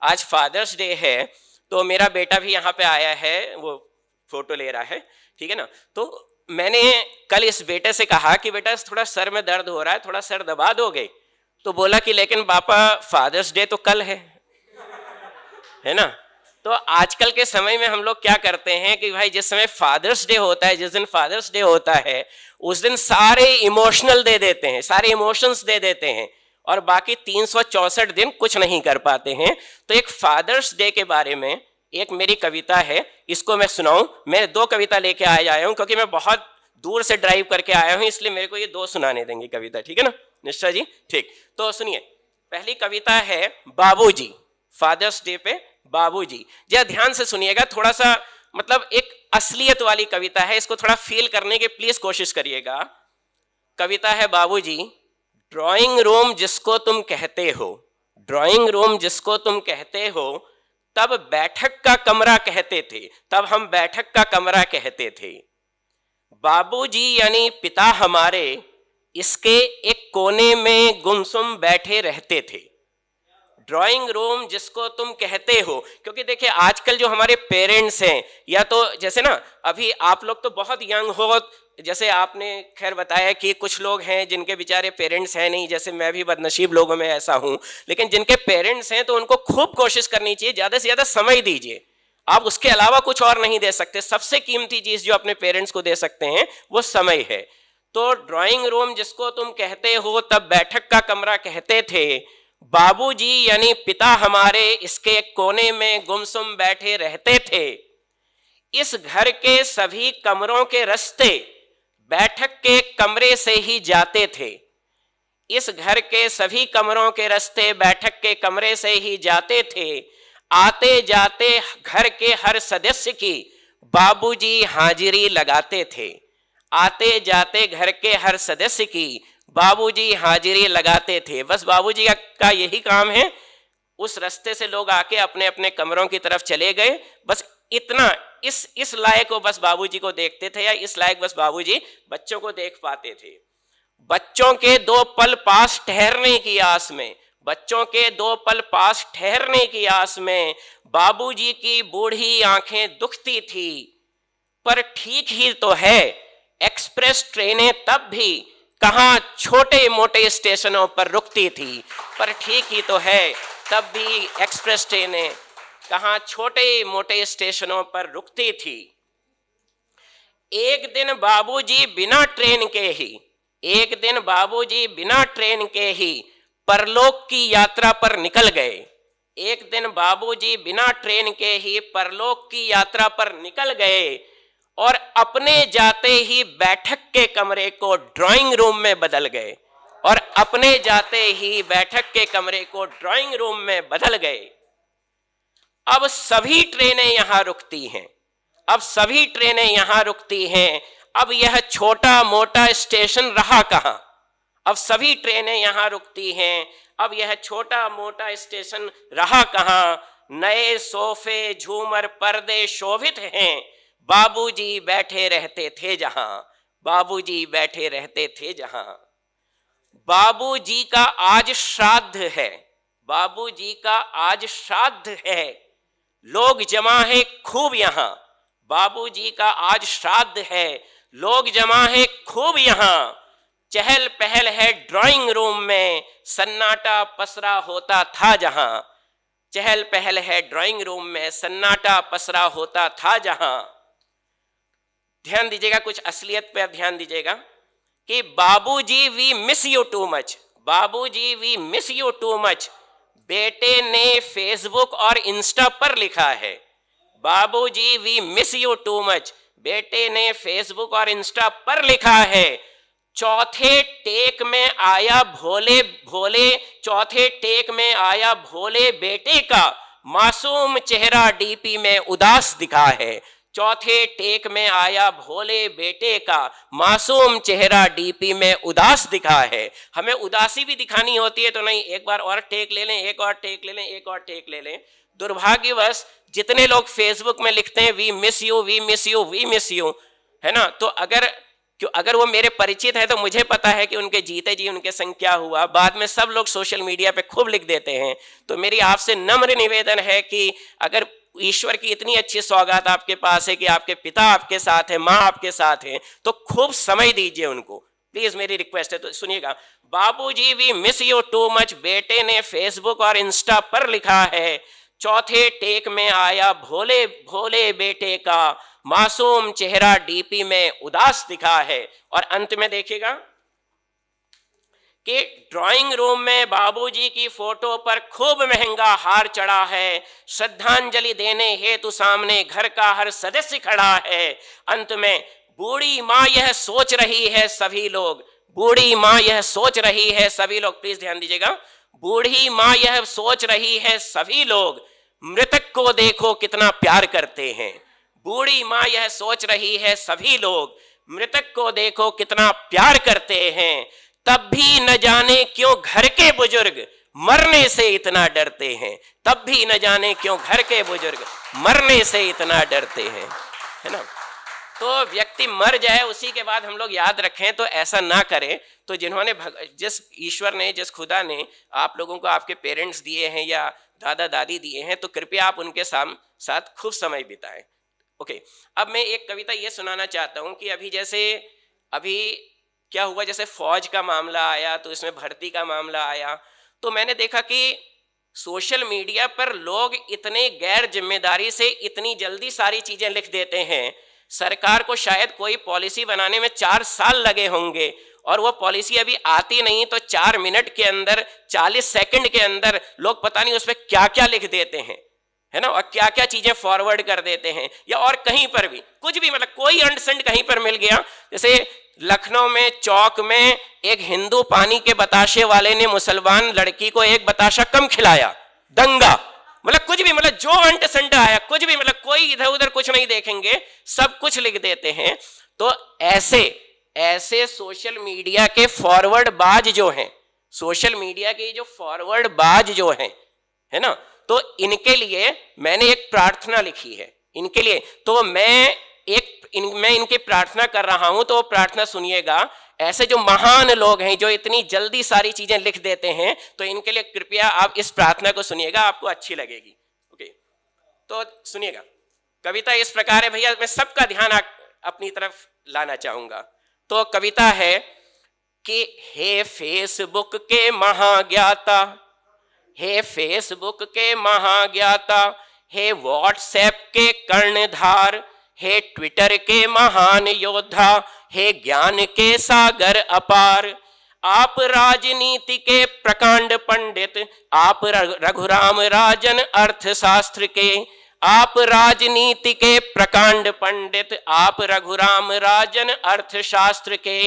आज fathers day है, तो मेरा बेटा भी यहाँ पे आया है, वो फोटो ले रहा है, ठीक है ना। तो मैंने कल इस बेटे से कहा कि बेटा थोड़ा सर में दर्द हो रहा है, थोड़ा सर दबा दोगे? तो बोला कि लेकिन पापा फादर्स डे तो कल है ना। तो आजकल के समय में हम लोग क्या करते हैं कि भाई जिस समय फादर्स डे होता है, जिस दिन फादर्स डे होता है, उस दिन सारे इमोशनल दे देते हैं, सारे इमोशंस दे देते हैं, और बाकी 364 दिन कुछ नहीं कर पाते हैं। तो एक फादर्स डे के बारे में एक मेरी कविता है, इसको मैं सुनाऊं। मैं 2 कविता लेके आया हूं क्योंकि मैं बहुत दूर से ड्राइव करके आया हूं, इसलिए मेरे को ये 2 सुनाने देंगे कविता, ठीक है ना निश्चय जी? ठीक, तो सुनिए। पहली कविता है बाबूजी, फादर्स डे पे बाबूजी। जरा ध्यान से सुनिएगा, थोड़ा सा मतलब एक असलियत वाली कविता है, इसको थोड़ा फील करने की प्लीज कोशिश करिएगा। कविता है बाबूजी। ड्राइंग रूम जिसको तुम कहते हो, ड्राइंग रूम जिसको तुम कहते हो, तब बैठक का कमरा कहते थे, तब हम बैठक का कमरा कहते थे। बाबूजी यानी पिता हमारे इसके एक कोने में गुमसुम बैठे रहते थे। ड्राइंग रूम जिसको तुम कहते हो, क्योंकि देखिए आजकल जो हमारे पेरेंट्स हैं, या तो जैसे ना अभी आप लोग तो बहुत यंग हो, जैसे आपने खैर बताया कि कुछ लोग हैं जिनके बेचारे पेरेंट्स हैं नहीं, जैसे मैं भी बदनसीब लोगों में ऐसा हूं, लेकिन जिनके पेरेंट्स हैं तो उनको खूब कोशिश करनी चाहिए, ज्यादा से ज्यादा समय दीजिए। आप उसके अलावा कुछ और नहीं दे सकते, सबसे कीमती चीज जो अपने पेरेंट्स को दे सकते हैं वो समय है। तो ड्राइंग रूम जिसको तुम कहते हो, तब बैठक का कमरा कहते थे। बाबूजी यानी पिता हमारे इसके एक कोने में गुमसुम बैठे रहते थे। इस घर के सभी कमरों के रास्ते बैठक के कमरे से ही जाते थे। इस घर के सभी कमरों के रास्ते बैठक के कमरे से ही जाते थे। आते जाते घर के हर सदस्य की बाबूजी हाजिरी लगाते थे। आते जाते घर के हर सदस्य की बाबूजी हाजिरी लगाते थे। बस बाबूजी का यही काम है। उस रास्ते से लोग आके अपने अपने कमरों की तरफ चले गए, बस इतना, इस लायक को बस बाबूजी को देखते थे, या इस लायक बस बाबूजी बच्चों को देख पाते थे। बच्चों के 2 पल पास ठहरने की आस में, बच्चों के 2 पल पास ठहरने की आस में बाबूजी की बूढ़ी आंखें दुखती थी। पर ठीक ही तो है, एक्सप्रेस ट्रेनें तब भी कहां छोटे मोटे स्टेशनों पर रुकती थी। पर ठीक ही तो है, तब भी एक्सप्रेस ट्रेनें कहां छोटे मोटे स्टेशनों पर रुकती थी। एक दिन बाबूजी बिना ट्रेन के ही, एक दिन बाबूजी बिना ट्रेन के ही परलोक की यात्रा पर निकल गए। एक दिन बाबूजी बिना ट्रेन के ही परलोक की यात्रा पर निकल गए, और अपने जाते ही बैठक के कमरे को ड्राइंग रूम में बदल गए, और अपने जाते ही बैठक के कमरे को ड्राइंग रूम में बदल गए। अब सभी ट्रेनें यहां रुकती हैं, अब सभी ट्रेनें यहां रुकती हैं। अब यह छोटा मोटा स्टेशन रहा कहां? अब सभी ट्रेनें यहां रुकती हैं, अब यह छोटा मोटा स्टेशन रहा कहां? नए सोफे झूमर पर्दे शोभित हैं, बाबूजी बैठे रहते थे जहां, बाबूजी बैठे रहते थे जहां। बाबूजी का आज श्राद्ध है, बाबूजी का आज श्राद्ध है, लोग जमा है खूब यहां। बाबूजी का आज श्राद्ध है, लोग जमा है खूब यहां। चहल पहल है ड्राइंग रूम में, सन्नाटा पसरा होता था जहां। चहल पहल है ड्राइंग रूम में, सन्नाटा पसरा होता था जहां। ध्यान दीजिएगा, कुछ असलियत पर ध्यान दीजिएगा कि बाबूजी we miss you too much, बाबूजी we miss you too much बेटे ने फेसबुक और इंस्टा पर लिखा है। बाबूजी we miss you too much बेटे ने फेसबुक और इंस्टा पर लिखा है। चौथे टेक में आया भोले भोले, चौथे टेक में आया भोले बेटे का मासूम चेहरा डीपी में उदास दिखा है। चौथे टेक में आया भोले बेटे का मासूम चेहरा डीपी में उदास दिखा है। हमें उदासी भी दिखानी होती है तो नहीं, एक बार और टेक ले लें, एक और टेक ले लें, एक और टेक ले लें। दुर्भाग्यवश जितने लोग फेसबुक में लिखते हैं we miss you we miss you we miss you, है ना, तो अगर क्यों, अगर वो मेरे परिचित है तो मुझे पता है कि उनके जीते जी उनके संग क्या हुआ। बाद में सब लोग सोशल मीडिया पे खूब लिख देते हैं। तो मेरी आपसे नम्र निवेदन है कि अगर ईश्वर की इतनी अच्छी सौगात आपके पास है कि आपके पिता आपके साथ है, माँ आपके साथ है, तो खूब समय दीजिए उनको, प्लीज मेरी रिक्वेस्ट है। तो सुनिएगा, बाबूजी we miss you too much, बेटे ने फेसबुक और इंस्टा पर लिखा है। चौथे टेक में आया भोले भोले बेटे का, मासूम चेहरा डीपी में उदास दिखा है। और अंत में देखिएगा कि ड्राइंग रूम में बाबूजी की फोटो पर खूब महंगा हार चढ़ा है। श्रद्धांजलि देने हेतु सामने घर का हर सदस्य खड़ा है। अंत में बूढ़ी माँ यह सोच रही है सभी लोग, बूढ़ी माँ यह सोच रही है सभी लोग, प्लीज ध्यान दीजिएगा, बूढ़ी माँ यह सोच रही है सभी लोग, मृतक को देखो कितना प्यार करते हैं। बूढ़ी माँ यह सोच रही है सभी लोग, मृतक को देखो कितना प्यार करते हैं। तब भी न जाने क्यों घर के बुजुर्ग मरने से इतना डरते हैं, तब भी न जाने क्यों घर के बुजुर्ग मरने से इतना डरते हैं, है ना। तो व्यक्ति मर जाए उसी के बाद हम लोग याद रखें, तो ऐसा ना करें। तो जिन्होंने जिस ईश्वर ने, जिस खुदा ने आप लोगों को आपके पेरेंट्स दिए हैं या दादा दादी दिए हैं, तो कृपया आप उनके साथ खूब समय बिताएं। ओके, अब मैं एक कविता ये सुनाना चाहता हूँ कि अभी क्या हुआ, जैसे फौज का मामला आया तो इसमें भर्ती का मामला आया, तो मैंने देखा कि सोशल मीडिया पर लोग इतने गैर जिम्मेदारी से इतनी जल्दी सारी चीजें लिख देते हैं। सरकार को शायद कोई पॉलिसी बनाने में 4 साल लगे होंगे और वो पॉलिसी अभी आती नहीं, तो 4 मिनट के अंदर, 40 सेकंड के अंदर लोग पता नहीं उस पर क्या क्या लिख देते हैं, है ना, और क्या क्या चीजें फॉरवर्ड कर देते हैं। या और कहीं पर भी कुछ भी, मतलब कोई अंडसंड कहीं पर मिल गया। जैसे लखनऊ में चौक में एक हिंदू पानी के बताशे वाले ने मुसलमान लड़की को एक बताशा कम खिलाया, दंगा, मतलब कुछ भी, मतलब जो अंटसंट आया कुछ भी, मतलब कोई इधर उधर कुछ नहीं देखेंगे, सब कुछ लिख देते हैं। तो ऐसे सोशल मीडिया के फॉरवर्ड बाज जो हैं, सोशल मीडिया के जो फॉरवर्ड बाज जो हैं, है ना, तो इनके लिए मैंने एक प्रार्थना लिखी है, इनके लिए। तो मैं इनके प्रार्थना कर रहा हूं, तो प्रार्थना सुनिएगा। ऐसे जो महान लोग हैं जो इतनी जल्दी सारी चीजें लिख देते हैं, तो इनके लिए कृपया आप इस प्रार्थना को सुनिएगा, आपको अच्छी लगेगी। ओके, तो सुनिएगा। कविता इस प्रकार है, भैया मैं सबका ध्यान अपनी तरफ लाना चाहूंगा। तो कविता है कि हे फेसबुक के महाज्ञाता, हे फेसबुक के महाज्ञाता, हे व्हाट्सएप के कर्णधार, हे ट्विटर के महान योद्धा, हे ज्ञान के सागर अपार, आप राजनीति के प्रकांड पंडित, आप रघुराम राजन अर्थशास्त्र के, आप राजनीति के प्रकांड पंडित, आप रघुराम राजन अर्थशास्त्र के,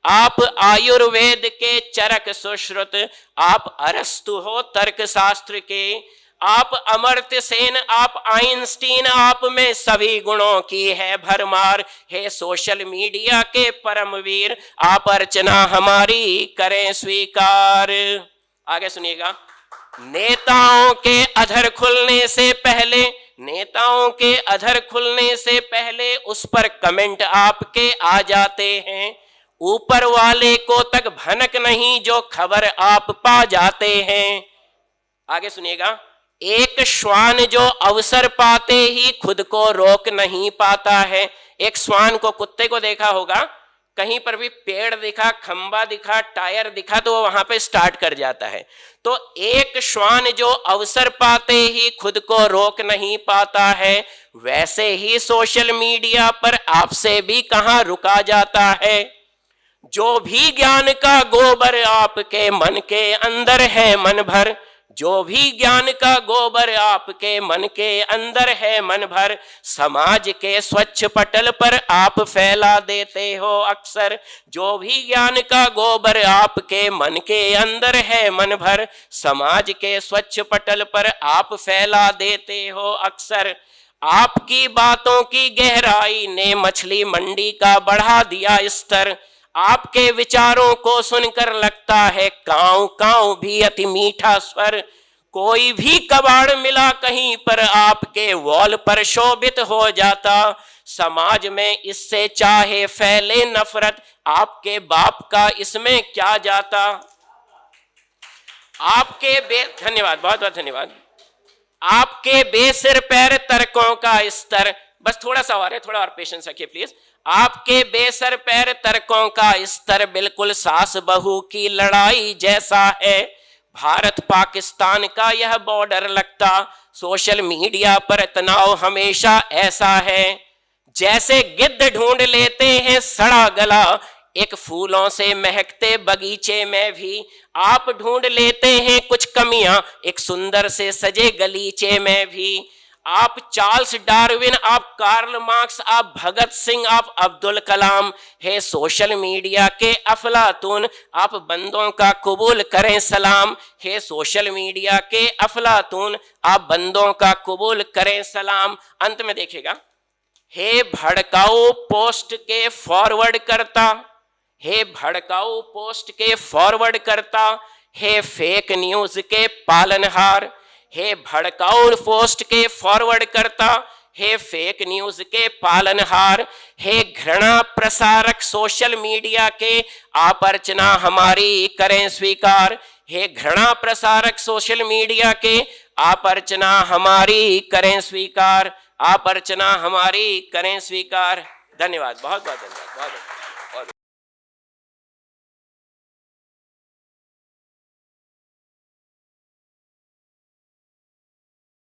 आप आयुर्वेद के चरक सुश्रुत, आप अरस्तु हो तर्क शास्त्र के, आप अमर्त्य सेन, आप आइंस्टीन, आप में सभी गुणों की है भरमार। हे सोशल मीडिया के परमवीर, आप अर्चना हमारी करें स्वीकार। आगे सुनिएगा। नेताओं के अधर खुलने से पहले, नेताओं के अधर खुलने से पहले उस पर कमेंट आपके आ जाते हैं। ऊपर वाले को तक भनक नहीं जो खबर आप पा जाते हैं। आगे सुनिएगा। एक श्वान जो अवसर पाते ही खुद को रोक नहीं पाता है। एक श्वान को, कुत्ते को देखा होगा, कहीं पर भी पेड़ दिखा, खंबा दिखा, टायर दिखा तो वो वहां पे स्टार्ट कर जाता है। तो एक श्वान जो अवसर पाते ही खुद को रोक नहीं पाता है, वैसे ही सोशल मीडिया पर आपसे भी कहां रुका जाता है। जो भी ज्ञान का गोबर आपके मन के अंदर है मन भर, जो भी ज्ञान का गोबर आपके मन के अंदर है मन भर, समाज के स्वच्छ पटल पर आप फैला देते हो अक्सर। जो भी ज्ञान का गोबर आपके मन के अंदर है मन भर, समाज के स्वच्छ पटल पर आप फैला देते हो अक्सर। आपकी बातों की गहराई ने मछली मंडी का बढ़ा दिया स्तर। आपके विचारों को सुनकर लगता है काऊ काऊ भी अति मीठा स्वर। कोई भी कबाड़ मिला कहीं पर आपके वॉल पर शोभित हो जाता। समाज में इससे चाहे फैले नफरत, आपके बाप का इसमें क्या जाता। आपके धन्यवाद, बहुत बहुत धन्यवाद। आपके बेसिर पैर तर्कों का स्तर, बस थोड़ा सा और है, थोड़ा और पेशेंस रखिए प्लीज। आपके बेसर पैर तर्कों का स्तर बिल्कुल सास बहू की लड़ाई जैसा है। भारत पाकिस्तान का यह बॉर्डर लगता, सोशल मीडिया पर तनाव हमेशा ऐसा है। जैसे गिद्ध ढूंढ लेते हैं सड़ा गला, एक फूलों से महकते बगीचे में भी आप ढूंढ लेते हैं कुछ कमियां, एक सुंदर से सजे गलीचे में भी। आप चार्ल्स डार्विन, आप कार्ल मार्क्स, आप भगत सिंह, आप अब्दुल कलाम, है सोशल मीडिया के अफलातून, आप बंदों का कबूल करें सलाम। है सोशल मीडिया के अफलातून, आप बंदों का कबूल करें सलाम। अंत में देखिएगा, हे भड़काऊ पोस्ट के फॉरवर्ड करता, हे भड़काऊ पोस्ट के फॉरवर्ड करता, हे फेक न्यूज के पालनहार। हे भड़काऊ पोस्ट के फॉरवर्ड करता, हे फेक न्यूज के पालनहार। हे घृणा प्रसारक सोशल मीडिया के, आप अर्चना हमारी करें स्वीकार। हे घृणा प्रसारक सोशल मीडिया के, आप अर्चना हमारी करें स्वीकार। आप अर्चना हमारी करें स्वीकार। धन्यवाद, बहुत बहुत धन्यवाद।